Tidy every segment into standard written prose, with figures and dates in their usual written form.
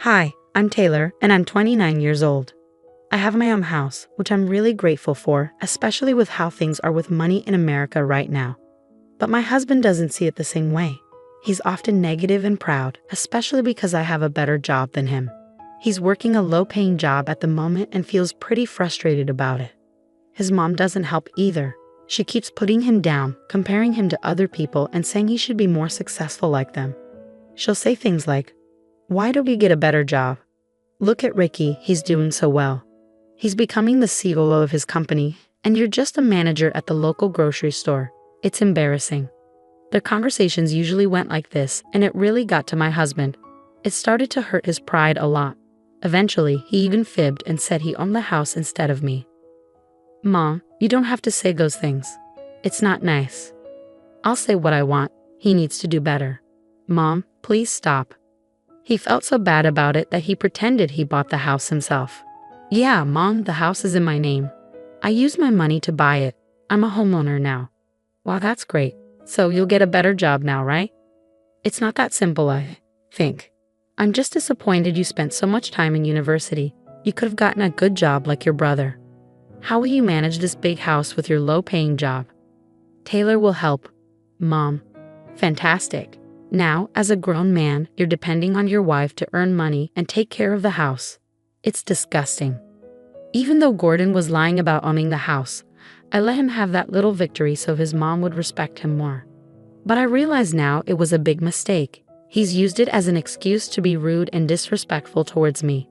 Hi, I'm Taylor, and I'm 29 years old. I have my own house, which I'm really grateful for, especially with how things are with money in America right now. But my husband doesn't see it the same way. He's often negative and proud, especially because I have a better job than him. He's working a low-paying job at the moment and feels pretty frustrated about it. His mom doesn't help either. She keeps putting him down, comparing him to other people and saying he should be more successful like them. She'll say things like, "Why don't we get a better job? Look at Ricky, he's doing so well. He's becoming the CEO of his company, and you're just a manager at the local grocery store. It's embarrassing." Their conversations usually went like this, and it really got to my husband. It started to hurt his pride a lot. Eventually, he even fibbed and said he owned the house instead of me. "Mom, you don't have to say those things. It's not nice. I'll say what I want. He needs to do better. Mom, please stop." He felt so bad about it that he pretended he bought the house himself. "Yeah, Mom, the house is in my name. I used my money to buy it. I'm a homeowner now." "Wow, that's great. So you'll get a better job now, right?" "It's not that simple, I think. I'm just disappointed you spent so much time in university. You could have gotten a good job like your brother. How will you manage this big house with your low-paying job?" "Taylor will help." "Mom." "Fantastic. Now, as a grown man, you're depending on your wife to earn money and take care of the house. It's disgusting." Even though Gordon was lying about owning the house, I let him have that little victory so his mom would respect him more. But I realize now it was a big mistake. He's used it as an excuse to be rude and disrespectful towards me.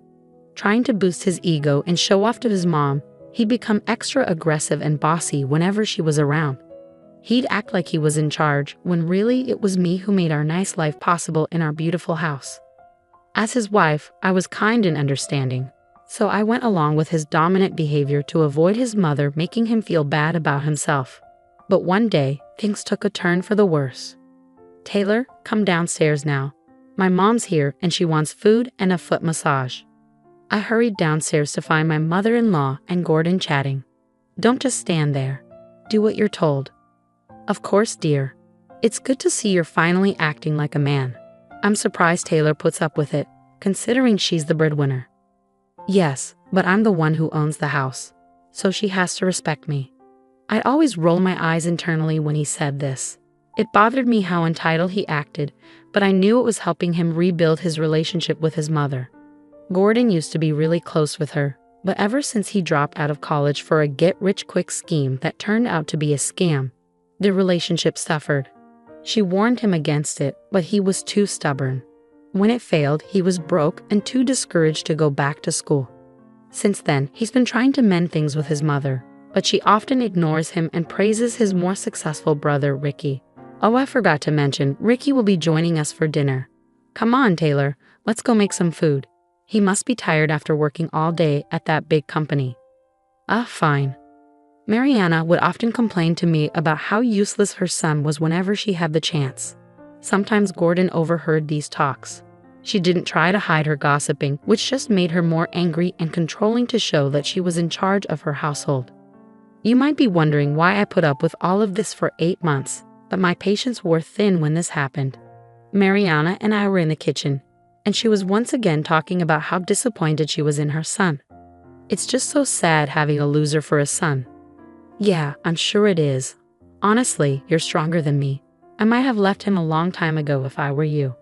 Trying to boost his ego and show off to his mom, he'd become extra aggressive and bossy whenever she was around. He'd act like he was in charge, when really it was me who made our nice life possible in our beautiful house. As his wife, I was kind and understanding, so I went along with his dominant behavior to avoid his mother making him feel bad about himself. But one day, things took a turn for the worse. "Taylor, come downstairs now. My mom's here and she wants food and a foot massage." I hurried downstairs to find my mother-in-law and Gordon chatting. "Don't just stand there. Do what you're told." "Of course, dear. It's good to see you're finally acting like a man." I'm surprised Taylor puts up with it, considering she's the breadwinner. "Yes, but I'm the one who owns the house, so she has to respect me." I'd always roll my eyes internally when he said this. It bothered me how entitled he acted, but I knew it was helping him rebuild his relationship with his mother. Gordon used to be really close with her, but ever since he dropped out of college for a get-rich-quick scheme that turned out to be a scam, the relationship suffered. She warned him against it, but he was too stubborn. When it failed, he was broke and too discouraged to go back to school. Since then, he's been trying to mend things with his mother, but she often ignores him and praises his more successful brother, Ricky. Oh, I forgot to mention, Ricky will be joining us for dinner. Come on, Taylor, let's go make some food. He must be tired after working all day at that big company. Fine. Mariana would often complain to me about how useless her son was whenever she had the chance. Sometimes Gordon overheard these talks. She didn't try to hide her gossiping, which just made her more angry and controlling to show that she was in charge of her household. You might be wondering why I put up with all of this for 8 months, but my patience wore thin when this happened. Mariana and I were in the kitchen, and she was once again talking about how disappointed she was in her son. "It's just so sad having a loser for a son." "Yeah, I'm sure it is. Honestly, you're stronger than me. I might have left him a long time ago if I were you."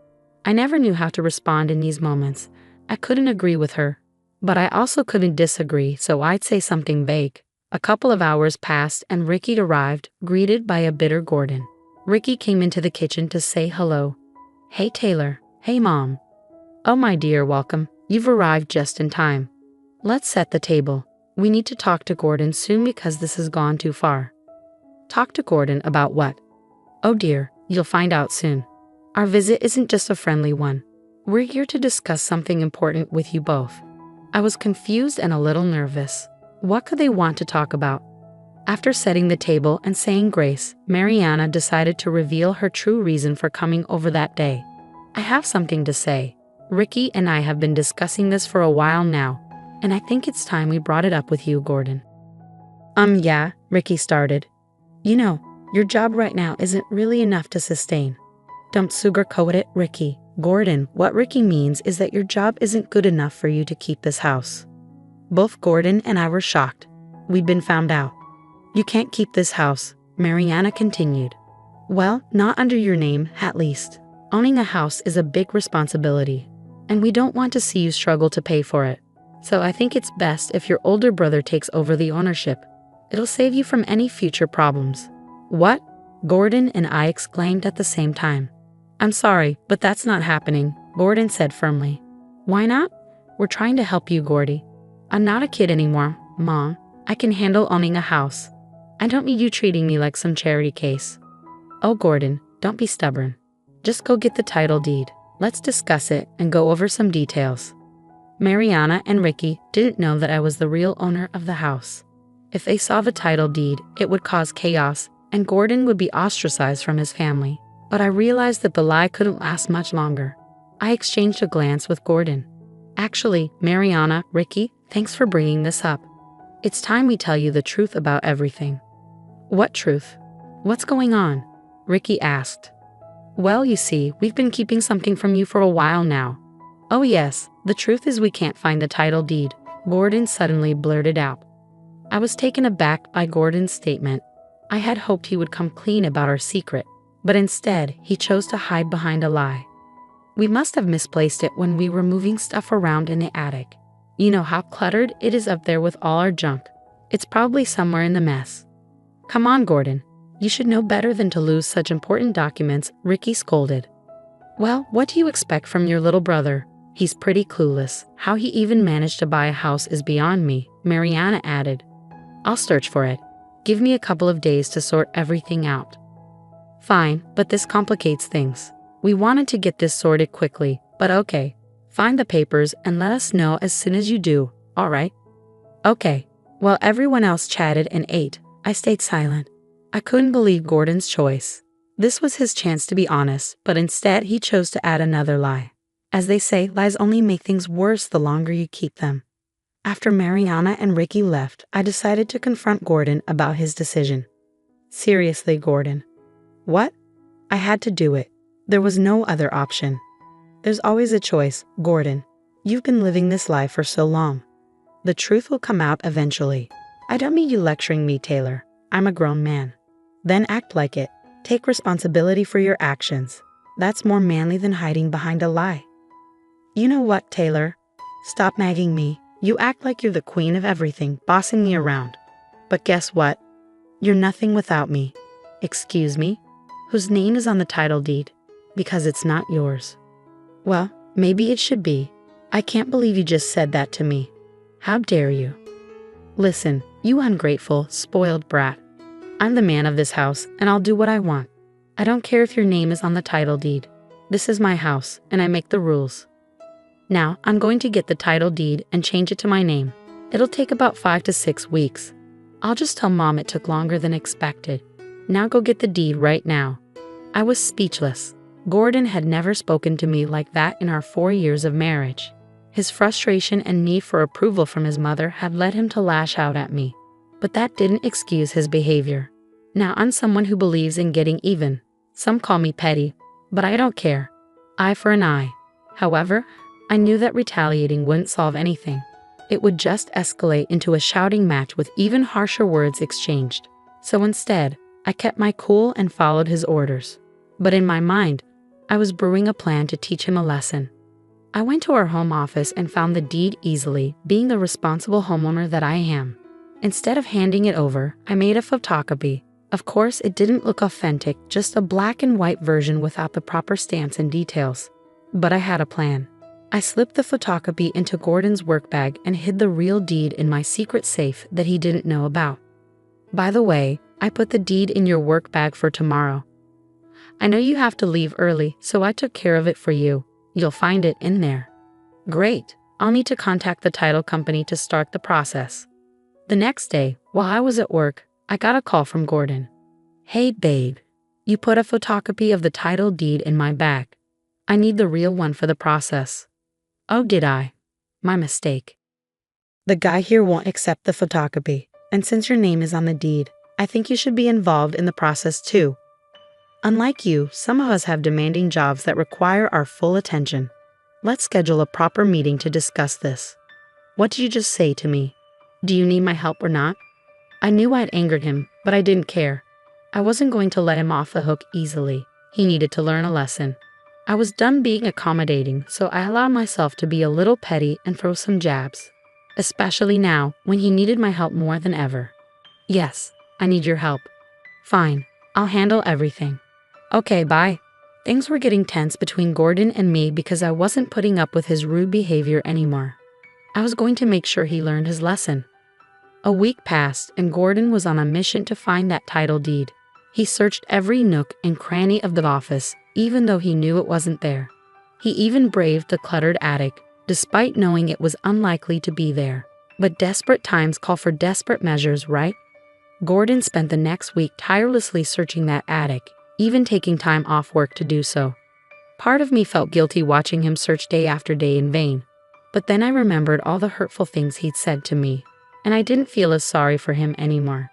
I never knew how to respond in these moments. I couldn't agree with her, but I also couldn't disagree, so I'd say something vague. A couple of hours passed and Ricky arrived, greeted by a bitter Gordon. Ricky came into the kitchen to say hello. "Hey, Taylor. Hey, Mom." "Oh, my dear, welcome. You've arrived just in time. Let's set the table. We need to talk to Gordon soon because this has gone too far." "Talk to Gordon about what?" "Oh dear, you'll find out soon. Our visit isn't just a friendly one. We're here to discuss something important with you both." I was confused and a little nervous. What could they want to talk about? After setting the table and saying grace, Mariana decided to reveal her true reason for coming over that day. "I have something to say. Ricky and I have been discussing this for a while now, and I think it's time we brought it up with you, Gordon." Yeah, Ricky started. "You know, your job right now isn't really enough to sustain." "Don't sugarcoat it, Ricky. Gordon, what Ricky means is that your job isn't good enough for you to keep this house. Both Gordon and I were shocked. We'd been found out. You can't keep this house, Mariana continued. Well, not under your name, at least. Owning a house is a big responsibility, and we don't want to see you struggle to pay for it. So I think it's best if your older brother takes over the ownership. It'll save you from any future problems. What? Gordon and I exclaimed at the same time. I'm sorry, but that's not happening, Gordon said firmly. Why not? We're trying to help you, Gordy. I'm not a kid anymore, Mom. I can handle owning a house. I don't need you treating me like some charity case. Oh, Gordon, don't be stubborn. Just go get the title deed. Let's discuss it and go over some details. Mariana and Ricky didn't know that I was the real owner of the house. If they saw the title deed, it would cause chaos, and Gordon would be ostracized from his family. But I realized that the lie couldn't last much longer. I exchanged a glance with Gordon. Actually, Mariana, Ricky, thanks for bringing this up. It's time we tell you the truth about everything. What truth? What's going on? Ricky asked. Well, you see, we've been keeping something from you for a while now. Oh yes, the truth is we can't find the title deed, Gordon suddenly blurted out. I was taken aback by Gordon's statement. I had hoped he would come clean about our secret, but instead he chose to hide behind a lie. We must have misplaced it when we were moving stuff around in the attic. You know how cluttered it is up there with all our junk. It's probably somewhere in the mess. Come on, Gordon. You should know better than to lose such important documents, Ricky scolded. Well, what do you expect from your little brother? He's pretty clueless. How he even managed to buy a house is beyond me, Mariana added. I'll search for it. Give me a couple of days to sort everything out. Fine, but this complicates things. We wanted to get this sorted quickly, but okay. Find the papers and let us know as soon as you do, all right? Okay. While everyone else chatted and ate, I stayed silent. I couldn't believe Gordon's choice. This was his chance to be honest, but instead he chose to add another lie. As they say, lies only make things worse the longer you keep them. After Mariana and Ricky left, I decided to confront Gordon about his decision. Seriously, Gordon. What? I had to do it. There was no other option. There's always a choice, Gordon. You've been living this life for so long. The truth will come out eventually. I don't mean you lecturing me, Taylor. I'm a grown man. Then act like it. Take responsibility for your actions. That's more manly than hiding behind a lie. You know what, Taylor? Stop nagging me. You act like you're the queen of everything, bossing me around. But guess what? You're nothing without me. Excuse me? Whose name is on the title deed? Because it's not yours. Well, maybe it should be. I can't believe you just said that to me. How dare you? Listen, you ungrateful, spoiled brat. I'm the man of this house, and I'll do what I want. I don't care if your name is on the title deed. This is my house, and I make the rules. Now, I'm going to get the title deed and change it to my name. It'll take about 5 to 6 weeks. I'll just tell Mom it took longer than expected. Now go get the deed right now. I was speechless. Gordon had never spoken to me like that in our 4 years of marriage. His frustration and need for approval from his mother had led him to lash out at me. But that didn't excuse his behavior. Now I'm someone who believes in getting even. Some call me petty, but I don't care. Eye for an eye. However, I knew that retaliating wouldn't solve anything. It would just escalate into a shouting match with even harsher words exchanged. So instead, I kept my cool and followed his orders. But in my mind, I was brewing a plan to teach him a lesson. I went to our home office and found the deed easily, being the responsible homeowner that I am. Instead of handing it over, I made a photocopy. Of course, it didn't look authentic, just a black and white version without the proper stamps and details. But I had a plan. I slipped the photocopy into Gordon's work bag and hid the real deed in my secret safe that he didn't know about. By the way, I put the deed in your work bag for tomorrow. I know you have to leave early, so I took care of it for you. You'll find it in there. Great. I'll need to contact the title company to start the process. The next day, while I was at work, I got a call from Gordon. Hey, babe. You put a photocopy of the title deed in my bag. I need the real one for the process. Oh, did I? My mistake. The guy here won't accept the photocopy, and since your name is on the deed, I think you should be involved in the process too. Unlike you, some of us have demanding jobs that require our full attention. Let's schedule a proper meeting to discuss this. What did you just say to me? Do you need my help or not? I knew I'd angered him, but I didn't care. I wasn't going to let him off the hook easily. He needed to learn a lesson. I was done being accommodating, so I allowed myself to be a little petty and throw some jabs. Especially now, when he needed my help more than ever. Yes, I need your help. Fine, I'll handle everything. Okay, bye. Things were getting tense between Gordon and me because I wasn't putting up with his rude behavior anymore. I was going to make sure he learned his lesson. A week passed and Gordon was on a mission to find that title deed. He searched every nook and cranny of the office, even though he knew it wasn't there. He even braved the cluttered attic, despite knowing it was unlikely to be there. But desperate times call for desperate measures, right? Gordon spent the next week tirelessly searching that attic, even taking time off work to do so. Part of me felt guilty watching him search day after day in vain. But then I remembered all the hurtful things he'd said to me, and I didn't feel as sorry for him anymore.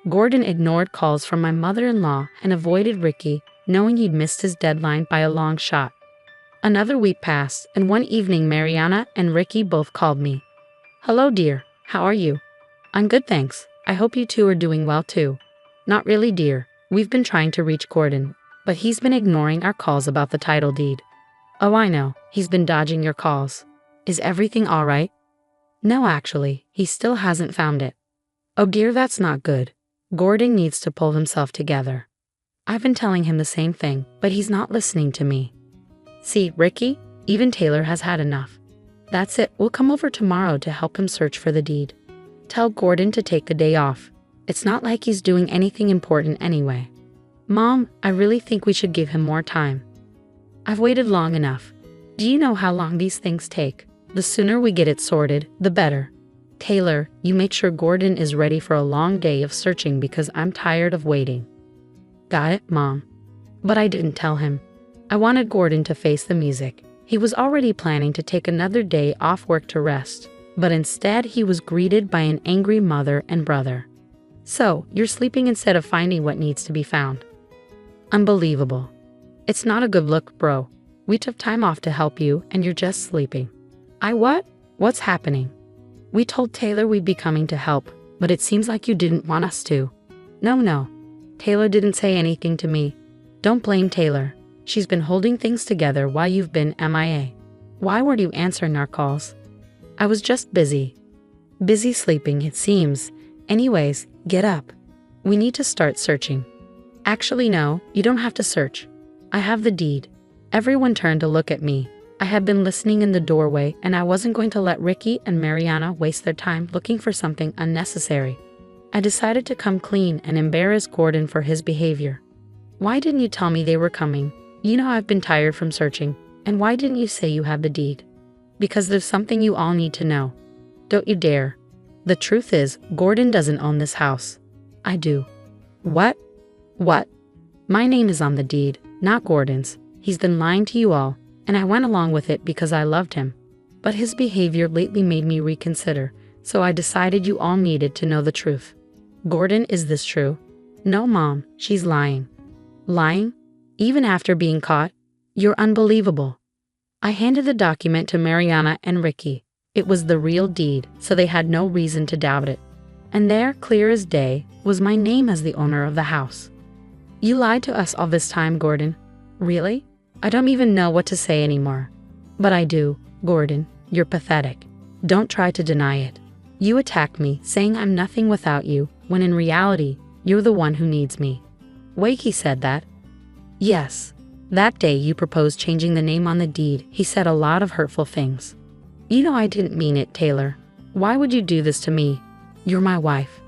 Gordon ignored calls from my mother-in-law and avoided Ricky, knowing he'd missed his deadline by a long shot. Another week passed, and one evening Mariana and Ricky both called me. Hello, dear. How are you? I'm good, thanks. I hope you two are doing well, too. Not really, dear. We've been trying to reach Gordon, but he's been ignoring our calls about the title deed. Oh, I know. He's been dodging your calls. Is everything all right? No, actually, he still hasn't found it. Oh dear, that's not good. Gordon needs to pull himself together. I've been telling him the same thing, but he's not listening to me. See, Ricky, even Taylor has had enough. That's it, we'll come over tomorrow to help him search for the deed. Tell Gordon to take the day off. It's not like he's doing anything important anyway. Mom, I really think we should give him more time. I've waited long enough. Do you know how long these things take? The sooner we get it sorted, the better. Taylor, you make sure Gordon is ready for a long day of searching because I'm tired of waiting. Got it, Mom. But I didn't tell him. I wanted Gordon to face the music. He was already planning to take another day off work to rest, but instead he was greeted by an angry mother and brother. So, you're sleeping instead of finding what needs to be found. Unbelievable. It's not a good look, bro. We took time off to help you and you're just sleeping. What? What's happening? We told Taylor we'd be coming to help, but it seems like you didn't want us to. No. Taylor didn't say anything to me. Don't blame Taylor. She's been holding things together while you've been MIA. Why weren't you answering our calls? I was just busy. Busy sleeping, it seems. Anyways, get up. We need to start searching. Actually, no, you don't have to search. I have the deed. Everyone turned to look at me. I had been listening in the doorway, and I wasn't going to let Ricky and Mariana waste their time looking for something unnecessary. I decided to come clean and embarrass Gordon for his behavior. Why didn't you tell me they were coming? You know I've been tired from searching. And why didn't you say you have the deed? Because there's something you all need to know. Don't you dare. The truth is, Gordon doesn't own this house. I do. What? What? My name is on the deed, not Gordon's. He's been lying to you all. And I went along with it because I loved him. But his behavior lately made me reconsider, so I decided you all needed to know the truth. Gordon, is this true? No, Mom, she's lying. Lying? Even after being caught? You're unbelievable. I handed the document to Mariana and Ricky. It was the real deed, so they had no reason to doubt it. And there, clear as day, was my name as the owner of the house. You lied to us all this time, Gordon. Really? I don't even know what to say anymore. But I do, Gordon. You're pathetic. Don't try to deny it. You attacked me, saying I'm nothing without you, when in reality, you're the one who needs me. Wakey said that. Yes. That day you proposed changing the name on the deed, he said a lot of hurtful things. You know I didn't mean it, Taylor. Why would you do this to me? You're my wife.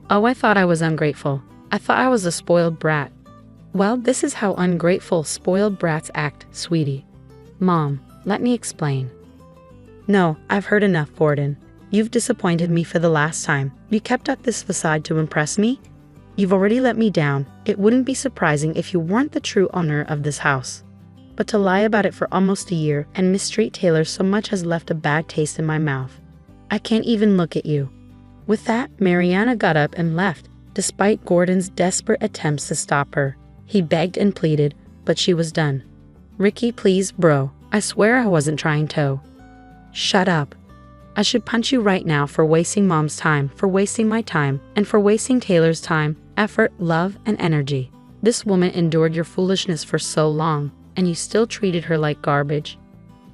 Oh, I thought I was ungrateful. I thought I was a spoiled brat. Well, this is how ungrateful, spoiled brats act, sweetie. Mom, let me explain. No, I've heard enough, Gordon. You've disappointed me for the last time. You kept up this facade to impress me? You've already let me down. It wouldn't be surprising if you weren't the true owner of this house. But to lie about it for almost a year and mistreat Taylor so much has left a bad taste in my mouth. I can't even look at you. With that, Mariana got up and left, despite Gordon's desperate attempts to stop her. He begged and pleaded, but she was done. Ricky, please, bro. I swear I wasn't trying to. Shut up. I should punch you right now for wasting Mom's time, for wasting my time, and for wasting Taylor's time, effort, love, and energy. This woman endured your foolishness for so long, and you still treated her like garbage.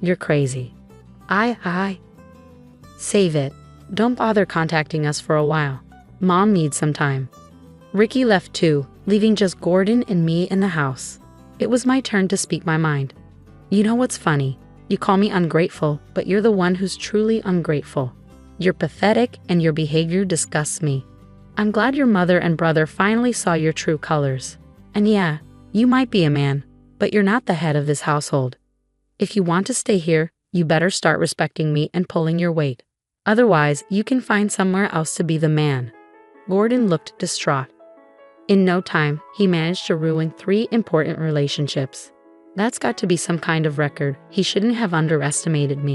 You're crazy. Save it. Don't bother contacting us for a while. Mom needs some time. Ricky left too, leaving just Gordon and me in the house. It was my turn to speak my mind. You know what's funny? You call me ungrateful, but you're the one who's truly ungrateful. You're pathetic and your behavior disgusts me. I'm glad your mother and brother finally saw your true colors. And yeah, you might be a man, but you're not the head of this household. If you want to stay here, you better start respecting me and pulling your weight. Otherwise, you can find somewhere else to be the man. Gordon looked distraught. In no time, he managed to ruin 3 important relationships. That's got to be some kind of record. He shouldn't have underestimated me.